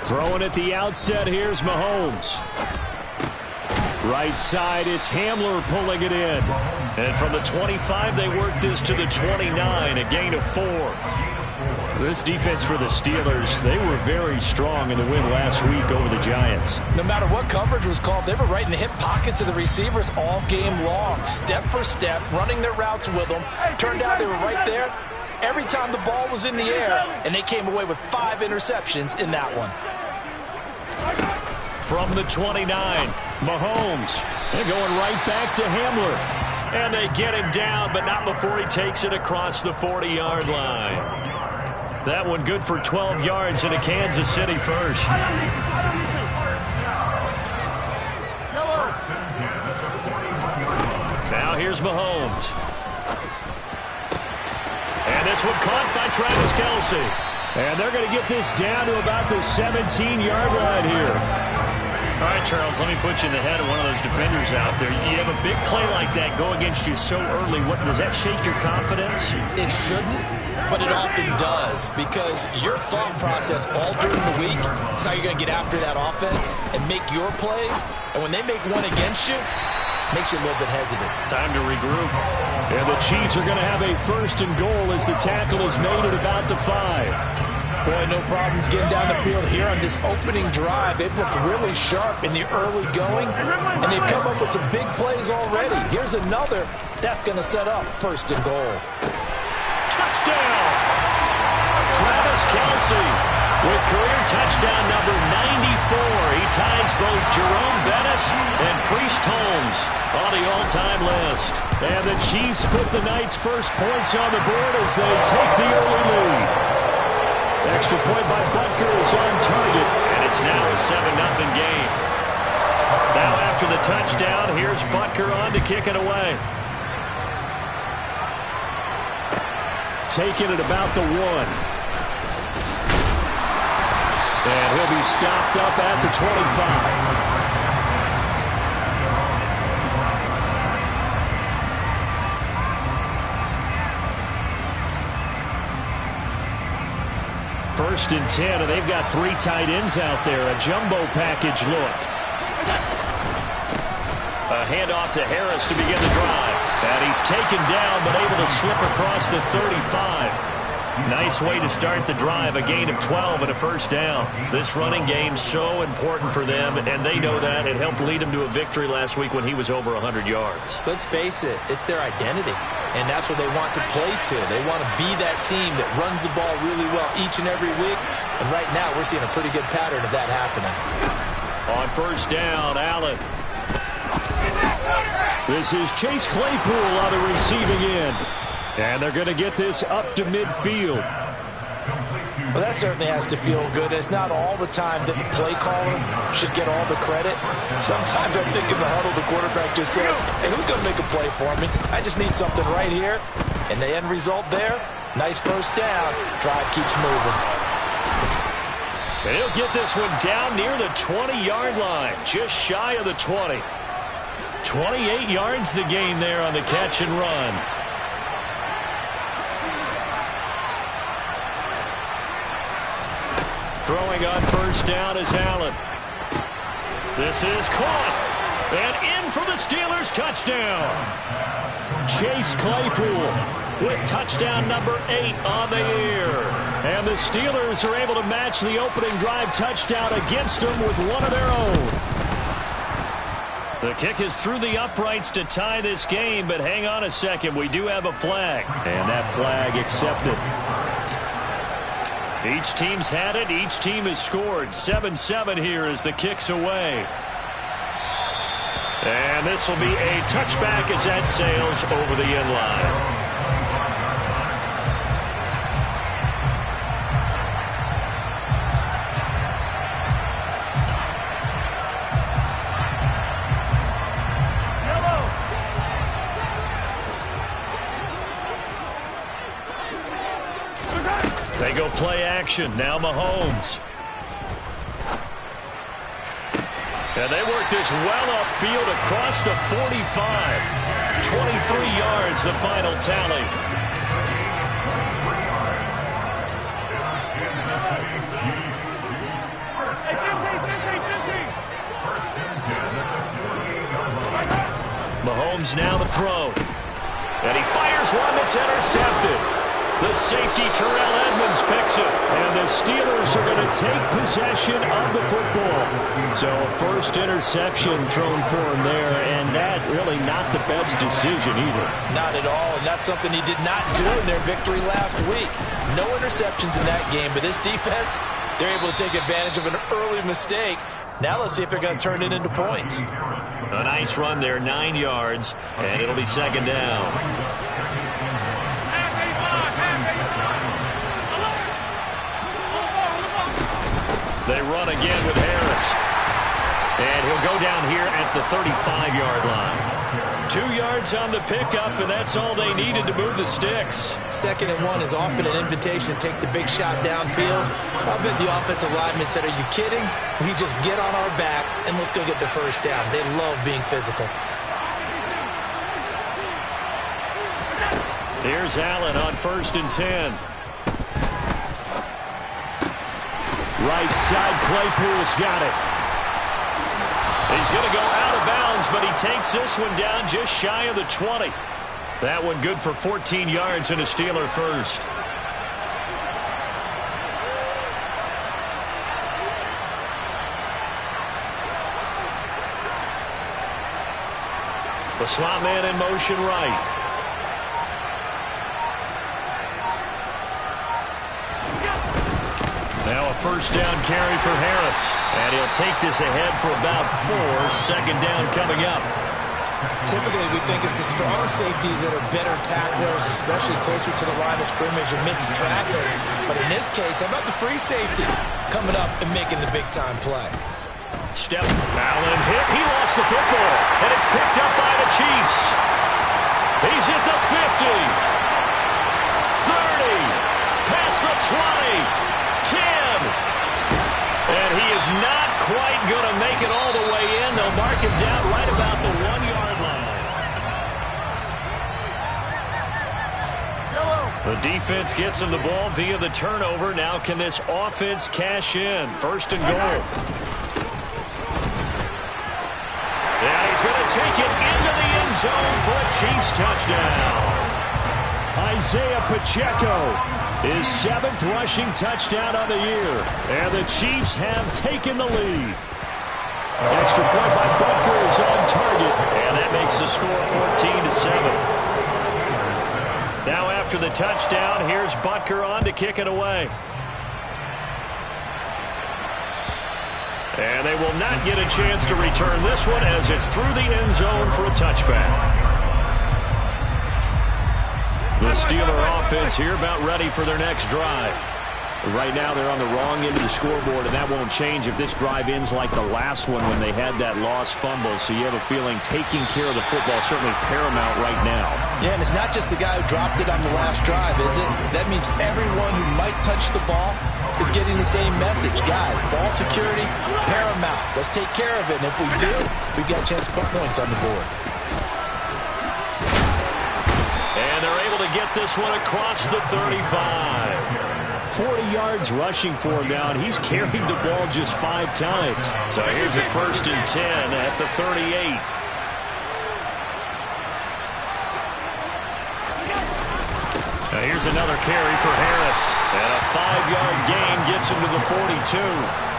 Throwing at the outset, here's Mahomes. Right side, it's Hamler pulling it in. And from the 25, they work this to the 29, a gain of 4. This defense for the Steelers, they were very strong in the win last week over the Giants. No matter what coverage was called, they were right in the hip pockets of the receivers all game long. Step for step, running their routes with them. Turned out they were right there every time the ball was in the air, and they came away with 5 interceptions in that one. From the 29, Mahomes. They're going right back to Hamler. And they get him down, but not before he takes it across the 40-yard line. That one good for 12 yards into Kansas City first. Now here's Mahomes. And this one caught by Travis Kelce. And they're going to get this down to about the 17-yard line here. All right, Charles, let me put you in the head of one of those defenders out there. You have a big play like that go against you so early. Does that shake your confidence? It shouldn't, but it often does, because your thought process all during the week is how you're going to get after that offense and make your plays. And when they make one against you, it makes you a little bit hesitant. Time to regroup. And the Chiefs are going to have a 1st and goal as the tackle is made at about the 5. Boy, no problems getting down the field here on this opening drive. They've looked really sharp in the early going, and they've come up with some big plays already. Here's another that's going to set up 1st and goal. Touchdown! Travis Kelce with career touchdown number 94. He ties both Jerome Bettis and Priest Holmes on the all-time list. And the Chiefs put the Knights' first points on the board as they take the early lead. Extra point by Butker is on target, and it's now a 7-0 game. Now after the touchdown, here's Butker on to kick it away. Taking it about the 1. And he'll be stopped up at the 25. First and 10, and they've got 3 tight ends out there. A jumbo package look. A handoff to Harris to begin the drive. And he's taken down, but able to slip across the 35. Nice way to start the drive. A gain of 12 and a 1st down. This running game's so important for them, and they know that. It helped lead them to a victory last week when he was over 100 yards. Let's face it, it's their identity. And that's what they want to play to. They want to be that team that runs the ball really well each and every week. And right now, we're seeing a pretty good pattern of that happening. On 1st down, Allen. This is Chase Claypool on the receiving end. And they're going to get this up to midfield. Well, that certainly has to feel good. It's not all the time that the play caller should get all the credit. Sometimes I think in the huddle, the quarterback just says, hey, who's going to make a play for me? I just need something right here. And the end result there, nice 1st down. Drive keeps moving. And he'll get this one down near the 20-yard line, just shy of the 20. 28 yards the gain there on the catch and run. Throwing on 1st down is Allen. This is caught. And in for the Steelers touchdown. Chase Claypool with touchdown number 8 on the year. And the Steelers are able to match the opening drive touchdown against them with one of their own. The kick is through the uprights to tie this game, but hang on a second. We do have a flag. And that flag accepted. Each team's had it. Each team has scored. 7-7 here as the kick's away. And this will be a touchback as that sails over the end line. They go play action. Now Mahomes. And they work this well upfield across the 45. 23 yards, the final tally. Mahomes now to throw. And he fires one that's intercepted. The safety, Terrell Edmonds, picks it. And the Steelers are going to take possession of the football. So a first interception thrown for him there, and that really not the best decision either. Not at all, and that's something he did not do in their victory last week. No interceptions in that game, but this defense, they're able to take advantage of an early mistake. Now let's see if they're going to turn it into points. A nice run there, 9 yards, and it'll be second down. They run again with Harris. And he'll go down here at the 35-yard line. 2 yards on the pickup, and that's all they needed to move the sticks. 2nd and 1 is often an invitation to take the big shot downfield. I bet the offensive lineman said, are you kidding? We just get on our backs, and let's go get the first down. They love being physical. Here's Allen on 1st and 10. Right side, Claypool's got it. He's going to go out of bounds, but he takes this one down just shy of the 20. That one good for 14 yards and a Steeler first. The slot man in motion right. Now a first down carry for Harris. And he'll take this ahead for about 4. Second down coming up. Typically, we think it's the strong safeties that are better tacklers, especially closer to the line of scrimmage amidst traffic. But in this case, how about the free safety coming up and making the big-time play? Step. Allen hit. He lost the football. And it's picked up by the Chiefs. He's at the 50. 30. Past the 20. 10. And he is not quite going to make it all the way in. They'll mark him down right about the 1-yard line. The defense gets him the ball via the turnover. Now can this offense cash in? 1st and goal. Yeah, he's going to take it into the end zone for a Chiefs touchdown. Isaiah Pacheco. His 7th rushing touchdown on the year. And the Chiefs have taken the lead. Extra point by Butker is on target. And that makes the score 14-7. Now after the touchdown, here's Butker on to kick it away. And they will not get a chance to return this one as it's through the end zone for a touchback. The Steeler offense here about ready for their next drive. Right now they're on the wrong end of the scoreboard, and that won't change if this drive ends like the last one when they had that lost fumble. So you have a feeling taking care of the football is certainly paramount right now. Yeah, and it's not just the guy who dropped it on the last drive, is it? That means everyone who might touch the ball is getting the same message. Guys, ball security, paramount. Let's take care of it, and if we do, we've got a chance to put points on the board. And they're able to get this one across the 35. 40 yards rushing for him now, and he's carried the ball just 5 times. So here's a 1st and 10 at the 38. Now here's another carry for Harris. And a 5-yard gain gets him to the 42.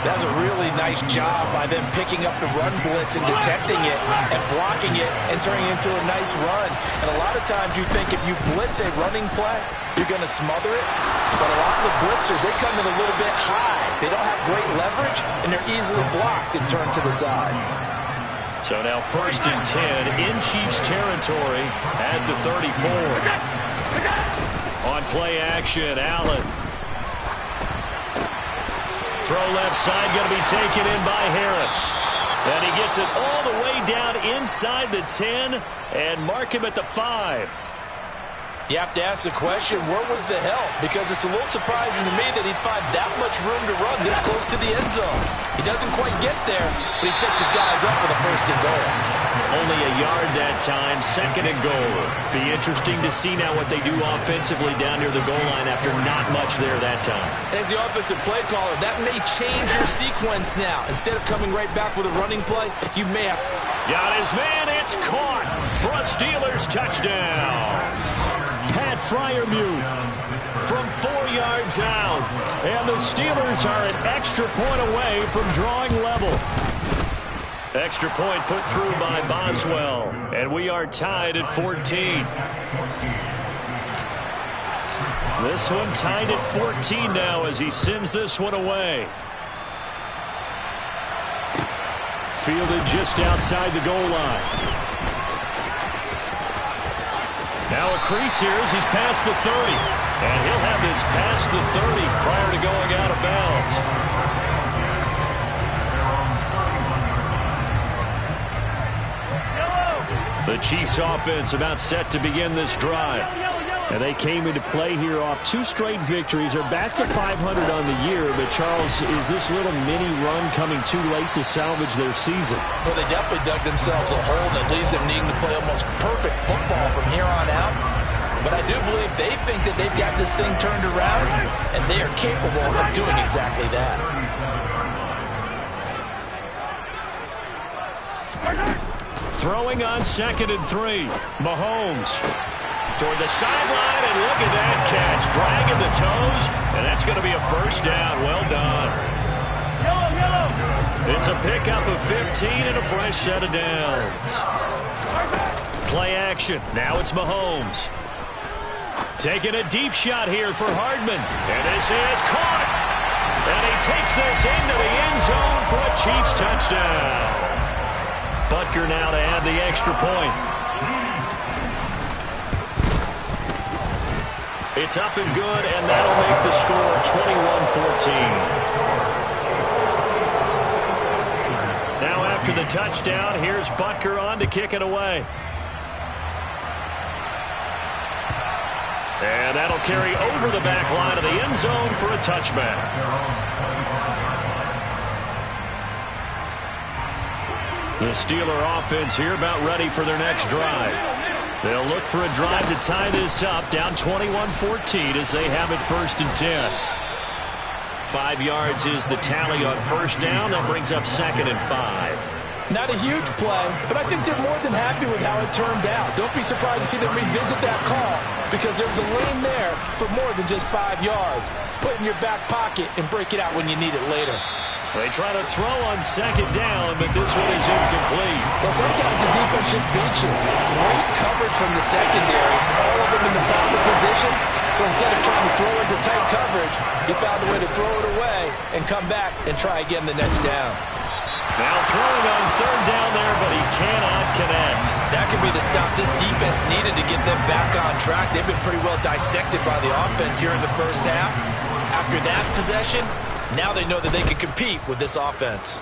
That's a really nice job by them picking up the run blitz and detecting it and blocking it and turning it into a nice run. And a lot of times you think if you blitz a running play, you're going to smother it. But a lot of the blitzers, they come in a little bit high. They don't have great leverage, and they're easily blocked and turned to the side. So now 1st and 10 in Chiefs territory at the 34. On play action, Allen. Throw left side, going to be taken in by Harris. And he gets it all the way down inside the 10 and mark him at the 5. You have to ask the question, where was the help? Because it's a little surprising to me that he'd find that much room to run this close to the end zone. He doesn't quite get there, but he sets his guys up with a 1st and goal. Only a yard that time, 2nd and goal. Be interesting to see now what they do offensively down near the goal line after not much there that time. As the offensive play caller, that may change your sequence now. Instead of coming right back with a running play, you may have Got his man. It's caught for a Steelers touchdown. Pat Freiermuth from 4 yards out. And the Steelers are an extra point away from drawing level. Extra point put through by Boswell. And we are tied at 14. This one tied at 14 now as he sends this one away. Fielded just outside the goal line. Now a crease here as he's past the 30. And he'll have this past the 30 prior to going out of bounds. The Chiefs offense about set to begin this drive. And they came into play here off 2 straight victories. They're back to 500 on the year. But, Charles, is this little mini run coming too late to salvage their season? Well, they definitely dug themselves a hole, and it leaves them needing to play almost perfect football from here on out. But I do believe they think that they've got this thing turned around, and they are capable of doing exactly that. Throwing on 2nd and 3. Mahomes toward the sideline, and look at that catch. Dragging the toes, and that's going to be a first down. Well done. It's a pickup of 15 and a fresh set of downs. Play action. Now it's Mahomes. Taking a deep shot here for Hardman. And this is caught. And he takes this into the end zone for a Chiefs touchdown. Butker now to add the extra point. It's up and good, and that'll make the score 21-14. Now after the touchdown, here's Butker on to kick it away. And that'll carry over the back line of the end zone for a touchback. The Steeler offense here about ready for their next drive. They'll look for a drive to tie this up, down 21-14 as they have it 1st and 10. 5 yards is the tally on first down. That brings up 2nd and 5. Not a huge play, but I think they're more than happy with how it turned out. Don't be surprised to see them revisit that call because there's a lane there for more than just 5 yards. Put it in your back pocket and break it out when you need it later. They try to throw on 2nd down, but this one is incomplete. Well, sometimes the defense just beats you. Great coverage from the secondary, all of them in the proper position. So instead of trying to throw into tight coverage, he found a way to throw it away and come back and try again the next down. Now throwing on 3rd down there, but he cannot connect. That could be the stop this defense needed to get them back on track. They've been pretty well dissected by the offense here in the first half. After that possession, now they know that they can compete with this offense.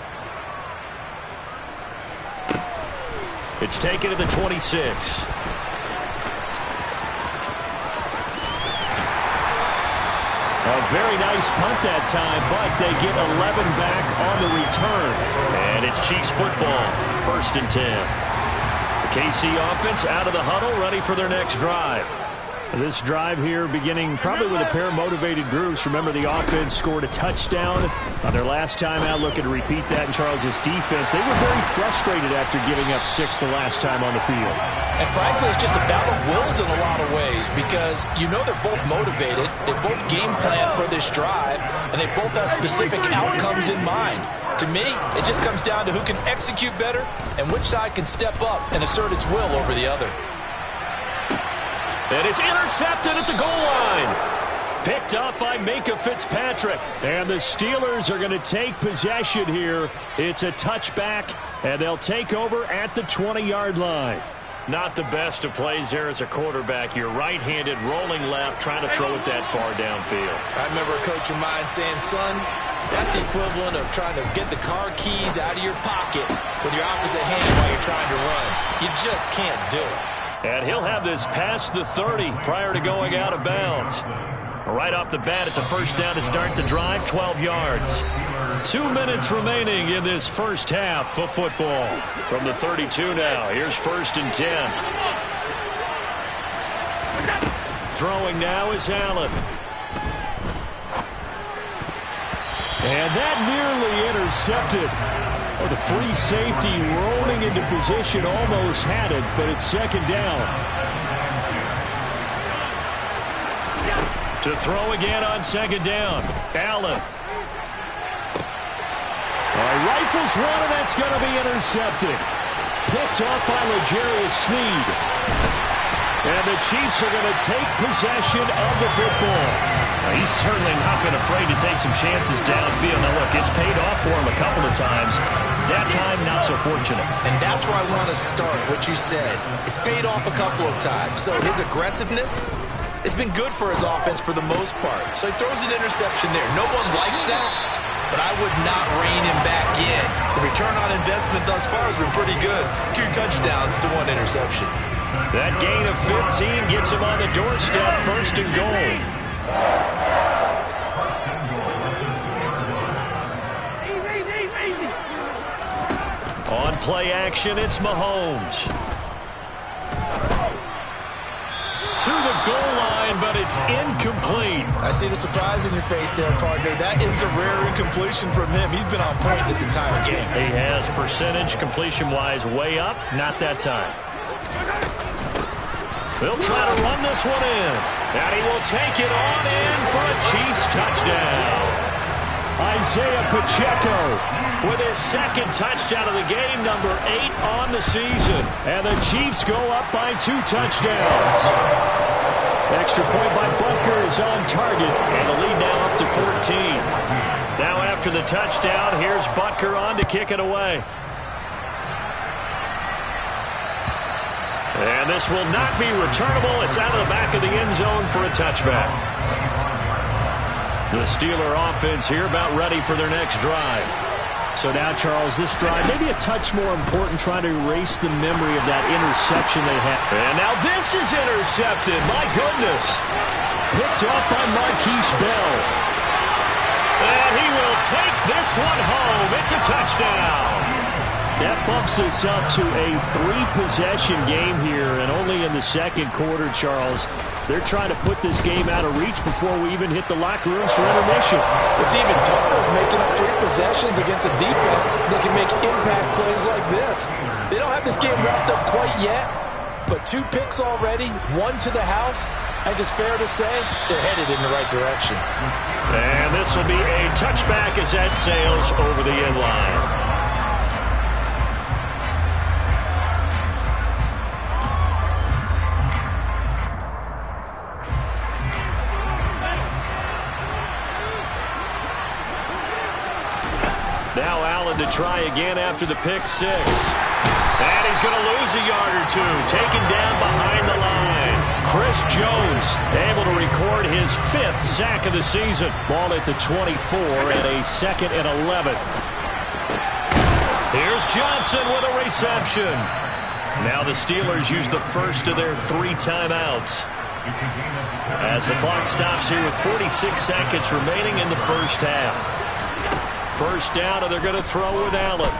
It's taken to the 26. A very nice punt that time, but they get 11 back on the return. And it's Chiefs football, 1st and 10. The KC offense out of the huddle, ready for their next drive. This drive here beginning probably with a pair of motivated groups. Remember, the offense scored a touchdown on their last time out. Looking to repeat that in Charles's defense. They were very frustrated after giving up 6 the last time on the field. And frankly, it's just a battle of wills in a lot of ways because you know they're both motivated. They both game plan for this drive, and they both have specific outcomes in mind. To me, it just comes down to who can execute better and which side can step up and assert its will over the other. And it's intercepted at the goal line. Picked up by Minkah Fitzpatrick. And the Steelers are going to take possession here. It's a touchback, and they'll take over at the 20-yard line. Not the best of plays there as a quarterback. You're right-handed, rolling left, trying to throw it that far downfield. I remember a coach of mine saying, son, that's the equivalent of trying to get the car keys out of your pocket with your opposite hand while you're trying to run. You just can't do it. And he'll have this past the 30 prior to going out of bounds. Right off the bat, it's a first down to start the drive, 12 yards. 2 minutes remaining in this first half of football. From the 32 now, here's 1st and 10. Throwing now is Allen. And that nearly intercepted. Well, the free safety rolling into position, almost had it, but it's second down. To throw again on second down. Allen. Rifles one, and that's going to be intercepted. Picked off by L'Jarius Sneed. And the Chiefs are going to take possession of the football. He's certainly not been afraid to take some chances downfield. Now, look, it's paid off for him a couple of times. That time, not so fortunate. And that's where I want to start, what you said. It's paid off a couple of times. So his aggressiveness has been good for his offense for the most part. So he throws an interception there. No one likes that, but I would not rein him back in. The return on investment thus far has been pretty good. 2 touchdowns to 1 interception. That gain of 15 gets him on the doorstep, first and goal. On play action, it's Mahomes. To the goal line, but it's incomplete. I see the surprise in your face there, partner. That is a rare incompletion from him. He's been on point this entire game. He has percentage completion-wise way up, not that time. They'll try to run this one in. And he will take it on in for a Chiefs touchdown. Isaiah Pacheco with his second touchdown of the game, number 8 on the season. And the Chiefs go up by 2 touchdowns. Extra point by Butker is on target, and the lead now up to 14. Now after the touchdown, here's Butker on to kick it away. And this will not be returnable. It's out of the back of the end zone for a touchback. The Steeler offense here about ready for their next drive. So now, Charles, this drive maybe a touch more important, trying to erase the memory of that interception they had. And now this is intercepted. My goodness. Picked off by Marquise Bell. And he will take this one home. It's a touchdown. That bumps us up to a 3-possession game here, and only in the second quarter, Charles. They're trying to put this game out of reach before we even hit the locker rooms for intermission. It's even tougher of making it 3 possessions against a defense that can make impact plays like this. They don't have this game wrapped up quite yet, but 2 picks already, 1 to the house. I think it's fair to say they're headed in the right direction. And this will be a touchback as that sails over the end line. Now Allen to try again after the pick 6. And he's going to lose a yard or 2. Taken down behind the line. Chris Jones able to record his 5th sack of the season. Ball at the 24 and a 2nd and 11. Here's Johnson with a reception. Now the Steelers use the first of their 3 timeouts. As the clock stops here with 46 seconds remaining in the first half. First down, and they're going to throw with Allen.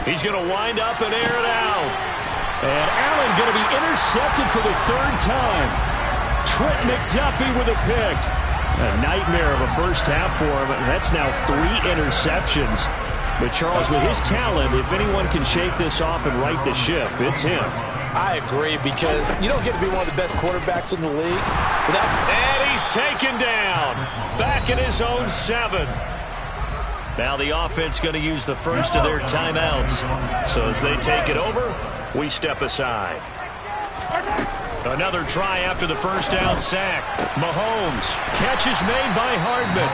He's going to wind up and air it out. And Allen going to be intercepted for the 3rd time. Trent McDuffie with a pick. A nightmare of a first half for him. That's now 3 interceptions. But Charles, with his talent, if anyone can shake this off and right the ship, it's him. I agree, because you don't get to be one of the best quarterbacks in the league without... And he's taken down. Back in his own 7. Now the offense going to use the first of their timeouts. So as they take it over, we step aside. Another try after the first down sack. Mahomes. Catch is made by Hardman.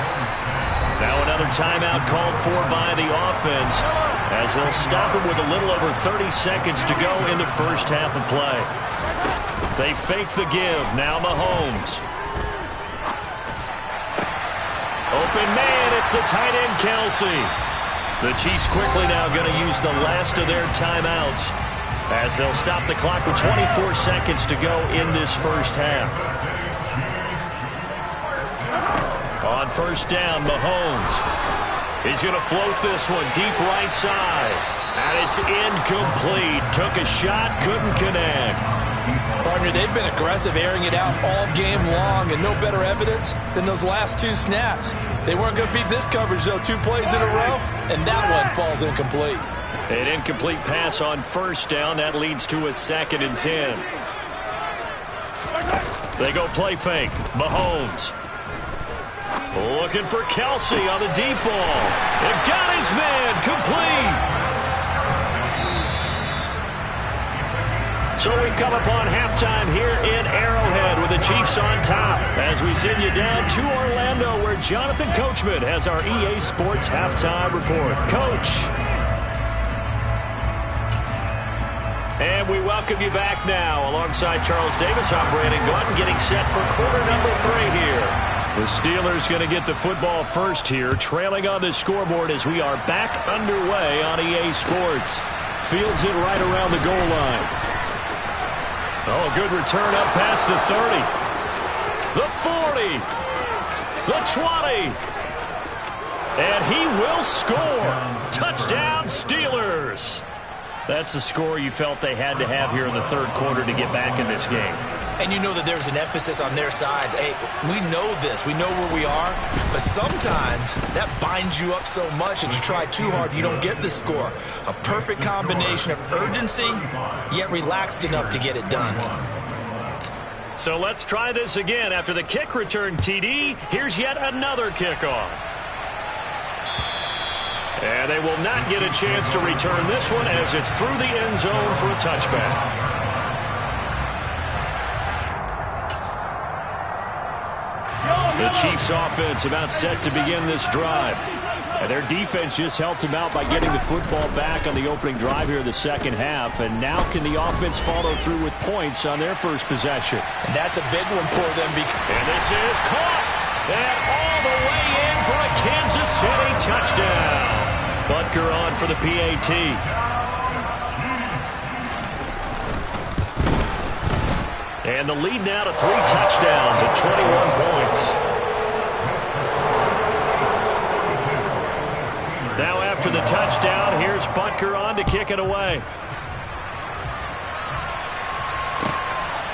Now another timeout called for by the offense, as they'll stop him with a little over 30 seconds to go in the first half of play. They fake the give. Now Mahomes. Open man, it's the tight end, Kelsey. The Chiefs quickly now going to use the last of their timeouts, as they'll stop the clock with 24 seconds to go in this first half. On first down, Mahomes. He's going to float this one deep right side. And it's incomplete. Took a shot, couldn't connect. Partner, they've been aggressive, airing it out all game long, and no better evidence than those last 2 snaps. They weren't going to beat this coverage, though, 2 plays in a row, and that one falls incomplete. An incomplete pass on first down. That leads to a 2nd and 10. They go play fake. Mahomes. Looking for Kelsey on the deep ball. And got his man complete. So we've come upon halftime here in Arrowhead with the Chiefs on top as we send you down to Orlando where Jonathan Coachman has our EA Sports halftime report. Coach. And we welcome you back now alongside Charles Davis, operating Gordon, getting set for quarter number 3 here. The Steelers going to get the football first here, trailing on the scoreboard as we are back underway on EA Sports. Fields it right around the goal line. Oh, a good return up past the 30. The 40. The 20. And he will score. Touchdown, Steelers. That's the score you felt they had to have here in the 3rd quarter to get back in this game. And you know that there's an emphasis on their side. Hey, we know this. We know where we are. But sometimes that binds you up so much that you try too hard, you don't get the score. A perfect combination of urgency, yet relaxed enough to get it done. So let's try this again. After the kick return TD, here's yet another kickoff. And they will not get a chance to return this one as it's through the end zone for a touchback. The Chiefs offense about set to begin this drive. And their defense just helped them out by getting the football back on the opening drive here in the 2nd half. And now can the offense follow through with points on their first possession? And that's a big one for them. And this is caught. And all the way in for a Kansas City touchdown. Butker on for the PAT. And the lead now to 3 touchdowns at 21 points. Now after the touchdown, here's Butker on to kick it away.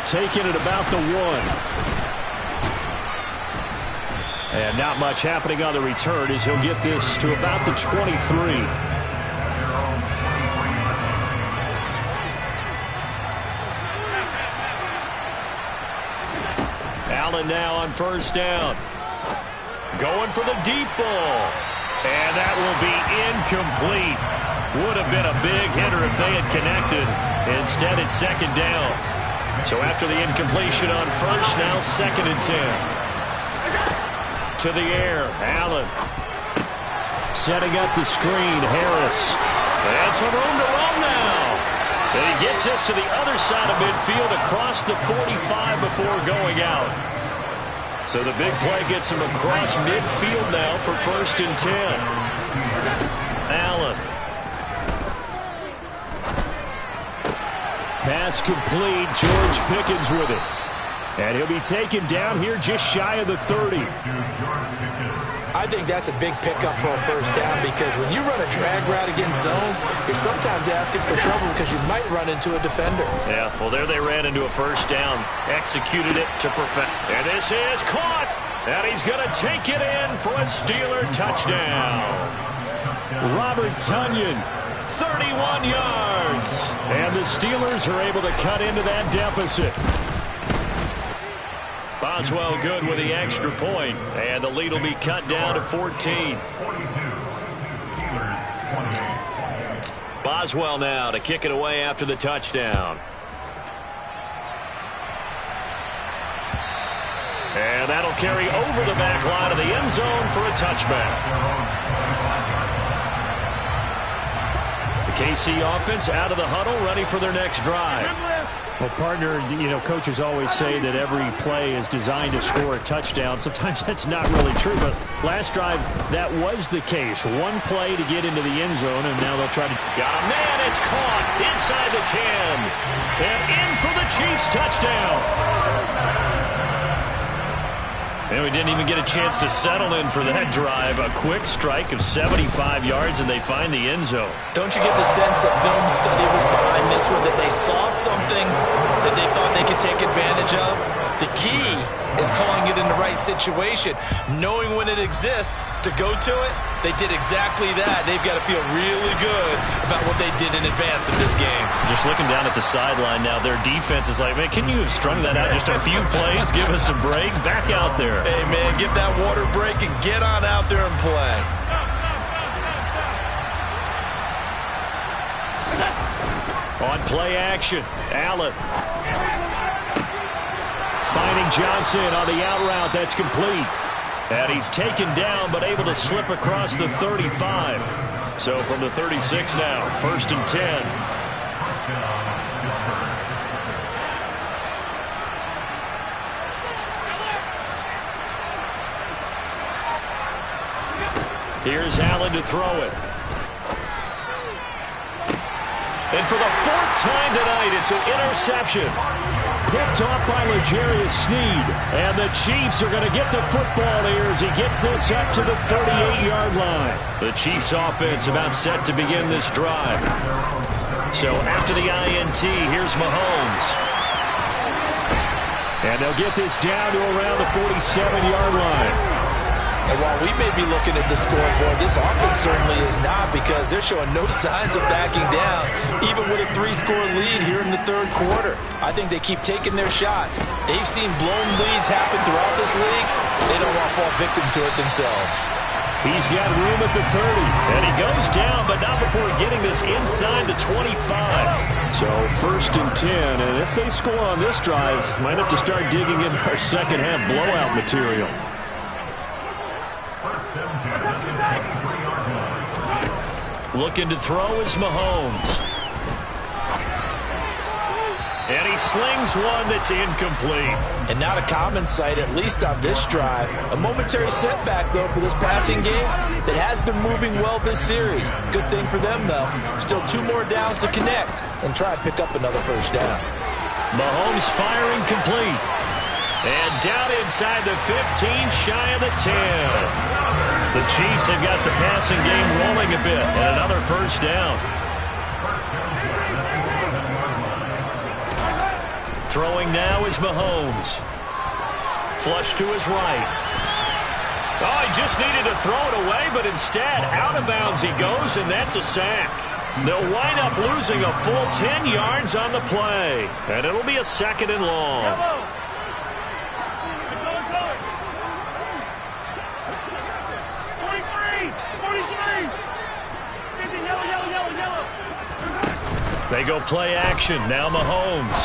Taking it about the 1. And not much happening on the return as he'll get this to about the 23. Allen now on first down. Going for the deep ball. And that will be incomplete. Would have been a big hitter if they had connected. Instead, it's 2nd down. So after the incompletion on first, now 2nd and 10. To the air, Allen. Setting up the screen, Harris. And some room to run now. And he gets us to the other side of midfield across the 45 before going out. So the big play gets him across midfield now for 1st and 10. Allen. Pass complete. George Pickens with it. And he'll be taken down here just shy of the 30. I think that's a big pickup for a first down because when you run a drag route against zone, you're sometimes asking for trouble because you might run into a defender. Yeah, well, there they ran into a first down. Executed it to perfect. And this is caught. And he's going to take it in for a Steeler touchdown. Robert Tonyan, 31 yards. And the Steelers are able to cut into that deficit. Boswell good with the extra point, and the lead will be cut down to 14. Boswell now to kick it away after the touchdown. And that'll carry over the back line of the end zone for a touchback. The KC offense out of the huddle, ready for their next drive. Well, partner, you know, coaches always say that every play is designed to score a touchdown. Sometimes that's not really true, but last drive, that was the case. One play to get into the end zone, and now they'll try to... Got a man, it's caught inside the 10. And in for the Chiefs touchdown. And we didn't even get a chance to settle in for that drive. A quick strike of 75 yards, and they find the end zone. Don't you get the sense that film study was behind this one, that they saw something that they thought they can take advantage of. The key is calling it in the right situation, knowing when it exists to go to it. They did exactly that. They've got to feel really good about what they did in advance of this game. Just looking down at the sideline now, their defense is like, man, can you have strung that out just a few plays? Give us a break. Back out there. Hey, man, get that water break and get on out there and play. On play action, Allen. Finding Johnson on the out route. That's complete. And he's taken down, but able to slip across the 35. So from the 36 now, 1st and 10. Here's Allen to throw it. And for the 4th time tonight, it's an interception. Picked off by L'Jarius Sneed. And the Chiefs are going to get the football here as he gets this up to the 38-yard line. The Chiefs offense about set to begin this drive. So after the INT, here's Mahomes. And they'll get this down to around the 47-yard line. And while we may be looking at the scoreboard, this offense certainly is not, because they're showing no signs of backing down, even with a 3-score lead here in the 3rd quarter. I think they keep taking their shots. They've seen blown leads happen throughout this league. They don't want to fall victim to it themselves. He's got room at the 30, and he goes down, but not before getting this inside the 25. So 1st and 10, and if they score on this drive, might have to start digging in our second-half blowout material. Looking to throw is Mahomes. And he slings one that's incomplete. And not a common sight, at least on this drive. A momentary setback, though, for this passing game that has been moving well this series. Good thing for them, though. Still 2 more downs to connect and try and pick up another 1st down. Mahomes firing complete. And down inside the 15, shy of the 10. The Chiefs have got the passing game rolling a bit, and another 1st down. Throwing now is Mahomes. Flush to his right. Oh, he just needed to throw it away, but instead, out of bounds he goes, and that's a sack. They'll wind up losing a full 10 yards on the play, and it'll be a 2nd and long. They go play action. Now Mahomes.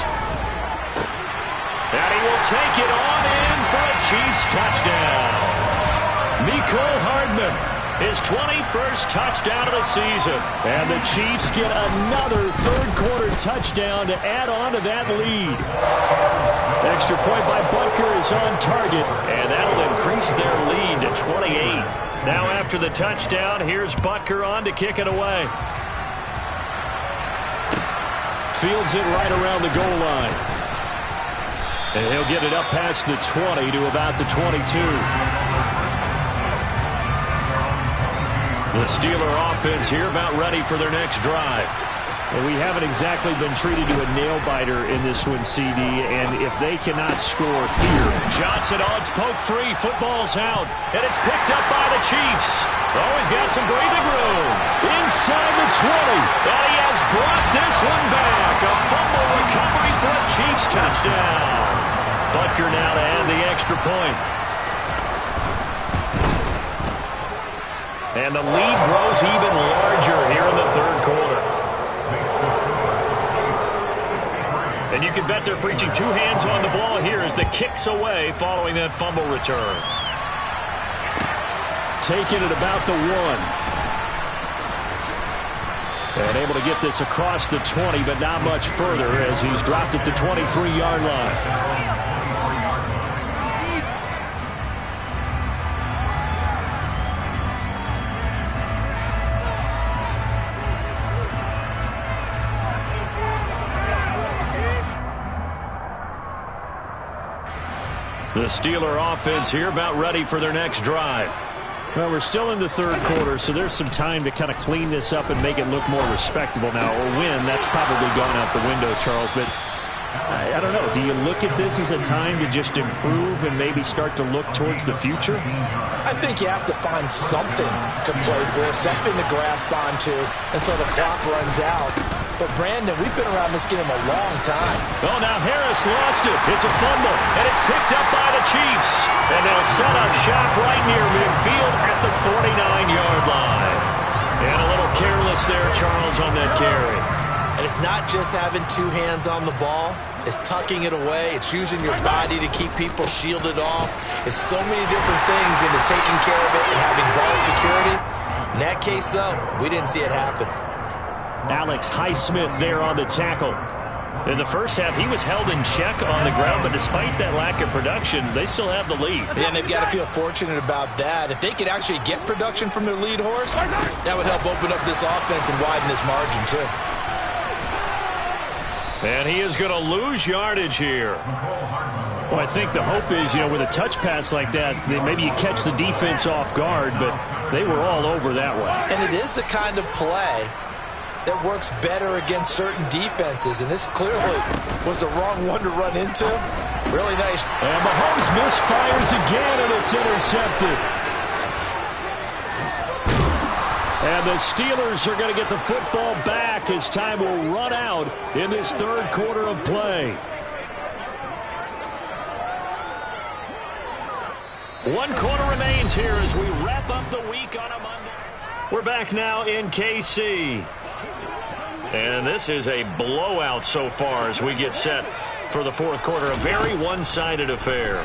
And he will take it on in for a Chiefs touchdown. Mecole Hardman, his 21st touchdown of the season. And the Chiefs get another 3rd quarter touchdown to add on to that lead. Extra point by Butker is on target, and that'll increase their lead to 28. Now after the touchdown, here's Butker on to kick it away. Fields it right around the goal line. And he'll get it up past the 20 to about the 22. The Steeler offense here about ready for their next drive. And we haven't exactly been treated to a nail-biter in this one, CD, and if they cannot score here. Johnson on its poke free. Football's out, and it's picked up by the Chiefs. Always got some breathing room. Inside the 20, and he has brought this one back. A fumble recovery for a Chiefs touchdown. Butker now to add the extra point. And the lead grows even larger here in the 3rd quarter. And you can bet they're preaching 2 hands on the ball here as the kick's away following that fumble return. Taking it about the 1. And able to get this across the 20, but not much further as he's dropped at the 23-yard line. The Steeler offense here about ready for their next drive. Well, we're still in the 3rd quarter, so there's some time to kind of clean this up and make it look more respectable now. Or win, that's probably gone out the window, Charles. But I don't know. Do you look at this as a time to just improve and maybe start to look towards the future? I think you have to find something to play for, something to grasp onto until the clock runs out. But, Brandon, we've been around this game a long time. Oh, now Harris lost it. It's a fumble, and it's picked up by the Chiefs. And they'll set up shop right near midfield at the 49-yard line. And a little careless there, Charles, on that carry. And it's not just having two hands on the ball. It's tucking it away. It's using your body to keep people shielded off. It's so many different things into taking care of it and having ball security. In that case, though, we didn't see it happen. Alex Highsmith there on the tackle. In the first half, he was held in check on the ground, but despite that lack of production, they still have the lead. And they've got to feel fortunate about that. If they could actually get production from their lead horse, that would help open up this offense and widen this margin, too. And he is going to lose yardage here. Well, I think the hope is, with a touch pass like that maybe you catch the defense off guard, but they were all over that way. And it is the kind of play that works better against certain defenses, and this clearly was the wrong one to run into. Really nice. And Mahomes misfires again, and it's intercepted. And the Steelers are going to get the football back as time will run out in this third quarter of play. One quarter remains here as we wrap up the week on a Monday. We're back now in KC. And this is a blowout so far as we get set for the fourth quarter. A very one-sided affair.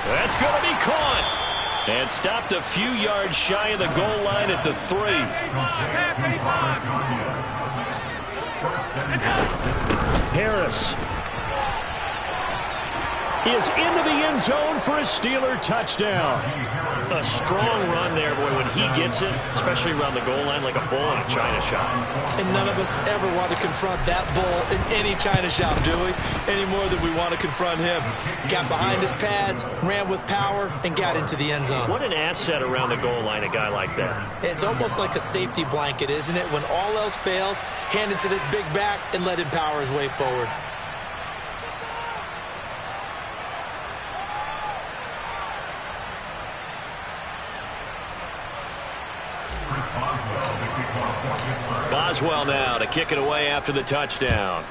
That's going to be caught. And stopped a few yards shy of the goal line at the 3. Harris is into the end zone for a Steeler touchdown. A strong run there, boy, when he gets it, especially around the goal line, like a bull in a China shop. And none of us ever want to confront that bull in any China shop, do we? Any more than we want to confront him. Got behind his pads, ran with power, and got into the end zone. What an asset around the goal line, a guy like that. It's almost like a safety blanket, isn't it? When all else fails, hand it to this big back and let him power his way forward. Boswell now to kick it away after the touchdown.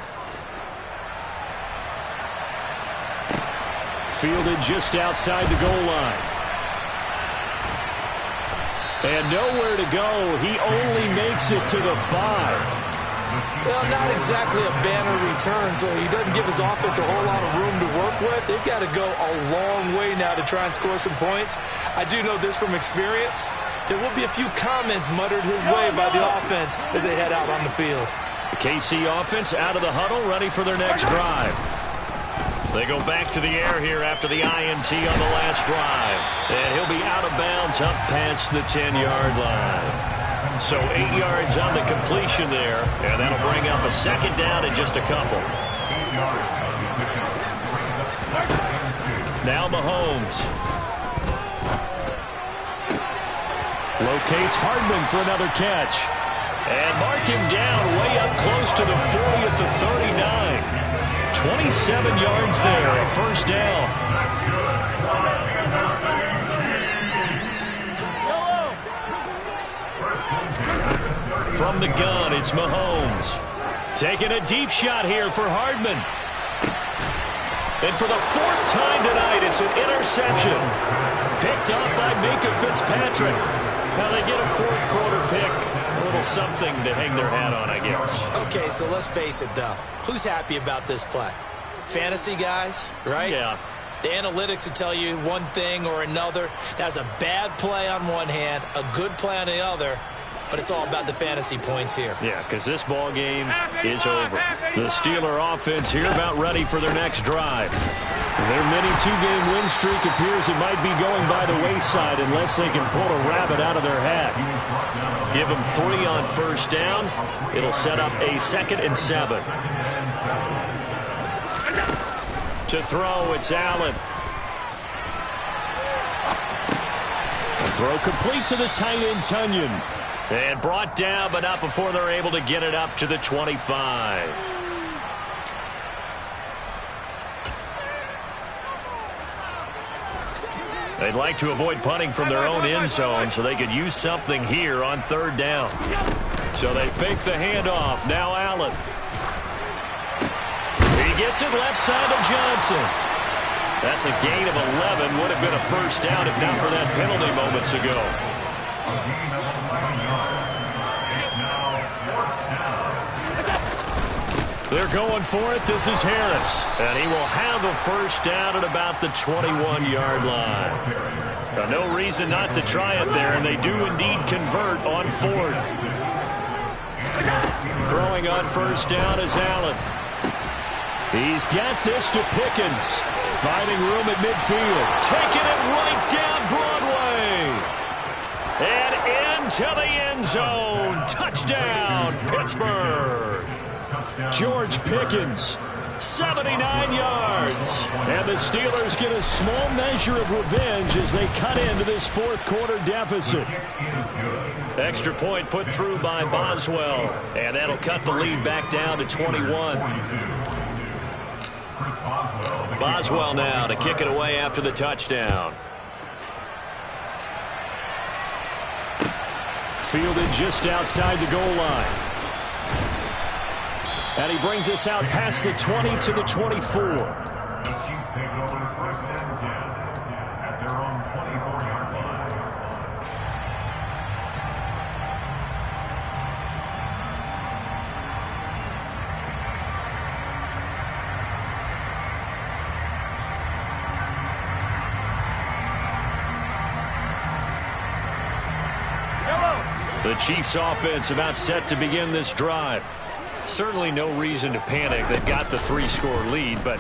Fielded just outside the goal line. And nowhere to go. He only makes it to the 5. Well, not exactly a banner return, so he doesn't give his offense a whole lot of room to work with. They've got to go a long way now to try and score some points. I do know this from experience. There will be a few comments muttered his way by the offense as they head out on the field. The KC offense out of the huddle, ready for their next drive. They go back to the air here after the INT on the last drive. And he'll be out of bounds up past the 10-yard line. So 8 yards on the completion there, and that'll bring up a second down in just a couple. Now Mahomes. Locates Hardman for another catch. And mark him down way up close to the 40 at the 39. 27 yards there, a first down. From the gun, it's Mahomes. Taking a deep shot here for Hardman. And for the 4th time tonight, it's an interception. Picked up by Minka Fitzpatrick. Now they get a fourth quarter pick. A little something to hang their hat on, I guess. Okay, so let's face it, though. Who's happy about this play? Fantasy guys, right? Yeah. The analytics will tell you one thing or another. That's a bad play on one hand, a good play on the other. But it's all about the fantasy points here. Yeah, because this ball game is over. The Steeler offense here about ready for their next drive. Their mini two-game win streak appears it might be going by the wayside unless they can pull a rabbit out of their hat. Give them 3 on first down. It'll set up a 2nd and 7. To throw, it's Allen. Throw complete to the tight end, Tunyon. And brought down, but not before they're able to get it up to the 25. They'd like to avoid punting from their own end zone so they could use something here on third down. So they fake the handoff. Now Allen. He gets it left side to Johnson. That's a gain of 11. Would have been a first down if not for that penalty moments ago. They're going for it. This is Harris. And he will have a first down at about the 21-yard line. Now, no reason not to try it there, and they do indeed convert on fourth. Throwing on first down is Allen. He's got this to Pickens. Finding room at midfield. Taking it right down Broadway. And into the end zone. Touchdown, Pittsburgh. George Pickens, 79 yards. And the Steelers get a small measure of revenge as they cut into this fourth quarter deficit. Extra point put through by Boswell. And that'll cut the lead back down to 21. Boswell now to kick it away after the touchdown. Fielded just outside the goal line. And he brings us out past the 20 to the 24. The Chiefs take over first and 10 at their own 24-yard line. The Chiefs offense about set to begin this drive. Certainly no reason to panic. They've got the 3-score lead, but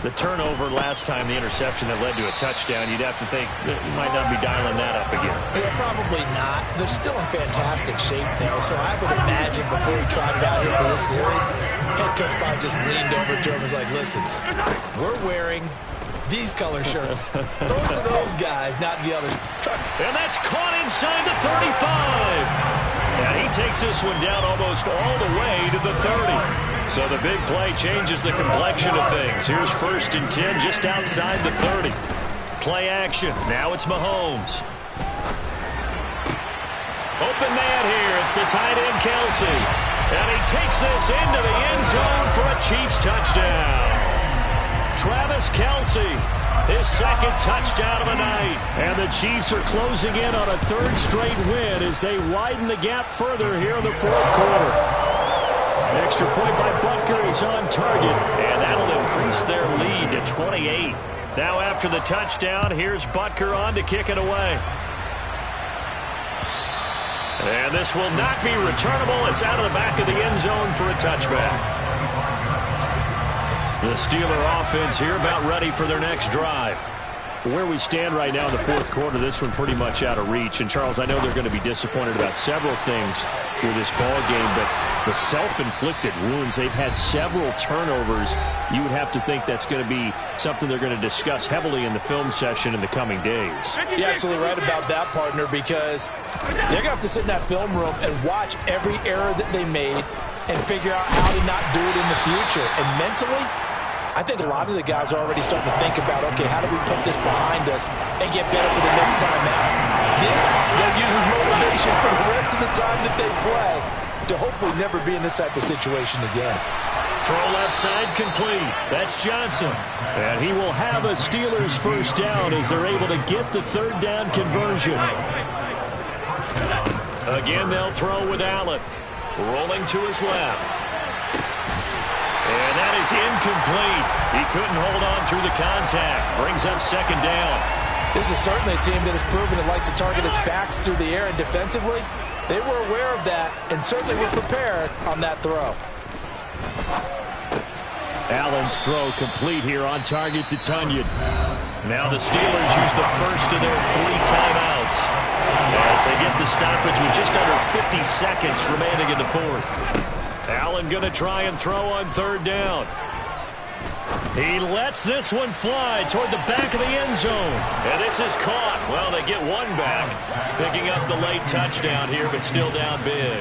the turnover last time, the interception that led to a touchdown, you'd have to think that you might not be dialing that up again. Yeah, probably not. They're still in fantastic shape now, so I would imagine before he tried it out here for this series, head coach probably just leaned over to him and was like, listen, we're wearing these color shirts. Throw it to those guys, not the others. And that's caught inside the 35. And he takes this one down almost all the way to the 30. So the big play changes the complexion of things. Here's first and 10 just outside the 30. Play action. Now it's Mahomes. Open man here. It's the tight end, Kelsey. And he takes this into the end zone for a Chiefs touchdown. Travis Kelsey, his second touchdown of the night. And the Chiefs are closing in on a third straight win as they widen the gap further here in the fourth quarter. An extra point by Butker is on target, and that'll increase their lead to 28. Now after the touchdown, here's Butker on to kick it away. And this will not be returnable. It's out of the back of the end zone for a touchback. The Steeler offense here about ready for their next drive. Where we stand right now in the fourth quarter, this one pretty much out of reach. And, Charles, I know they're going to be disappointed about several things through this ball game, but the self-inflicted wounds, they've had several turnovers. You would have to think that's going to be something they're going to discuss heavily in the film session in the coming days. You're absolutely right about that, partner, because they're going to have to sit in that film room and watch every error that they made and figure out how to not do it in the future. And mentally, I think a lot of the guys are already starting to think about, okay, how do we put this behind us and get better for the next time out? This, they'll use as motivation for the rest of the time that they play to hopefully never be in this type of situation again. Throw left side complete. That's Johnson. And he will have a Steelers first down as they're able to get the third down conversion. Again, they'll throw with Allen. Rolling to his left. And that is incomplete. He couldn't hold on through the contact. Brings up second down. This is certainly a team that has proven it likes to target its backs through the air, and defensively, they were aware of that and certainly were prepared on that throw. Allen's throw complete here on target to Tunyon. Now the Steelers use the first of their 3 timeouts as they get the stoppage with just under 50 seconds remaining in the fourth. Allen going to try and throw on third down. He lets this one fly toward the back of the end zone. And this is caught. Well, they get one back. Picking up the late touchdown here, but still down big.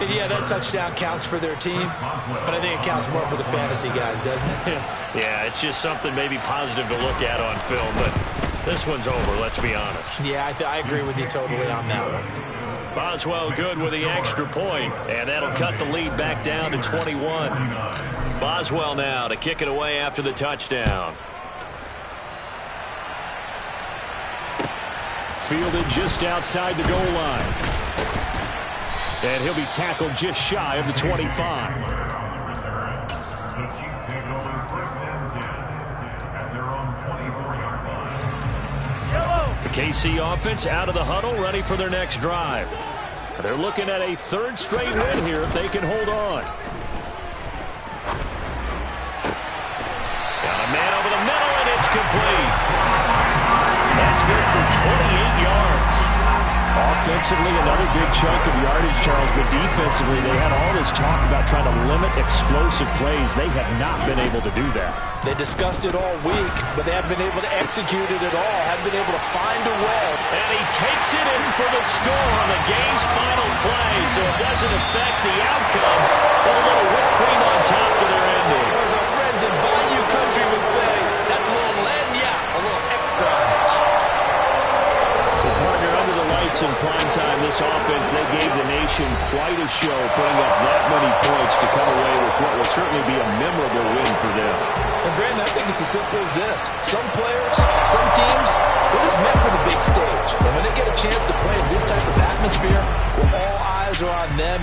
And yeah, that touchdown counts for their team, but I think it counts more for the fantasy guys, doesn't it? Yeah, it's just something maybe positive to look at on film, but this one's over, let's be honest. Yeah, I agree with you totally on that one. Boswell good with the extra point, and that'll cut the lead back down to 21. Boswell now to kick it away after the touchdown. Fielded just outside the goal line. And he'll be tackled just shy of the 25. The Chiefs take over first and 10 at their own 24-yard line. The KC offense out of the huddle, ready for their next drive. They're looking at a third straight win here if they can hold on. Got a man over the middle, and it's complete. That's good for 28 yards. Offensively, another big chunk of yardage, Charles, but defensively, they had all this talk about trying to limit explosive plays. They have not been able to do that. They discussed it all week, but they haven't been able to execute it at all. Haven't been able to find a way. And he takes it in for the score on the game's final play, so it doesn't affect the outcome, but a little whipped cream on top to their ending. As our friends in Bayou Country would say, that's a little lagniappe, a little extra on top. Well, partner, under the lights in prime time, this offense, they gave the nation quite a show, putting up that many points to come away with what will certainly be a memorable win for them. And Brandon, I think it's as simple as this. Some players, some teams, they're just meant for the big stage. And when they get a chance to play in this type of atmosphere, well, all eyes are on them.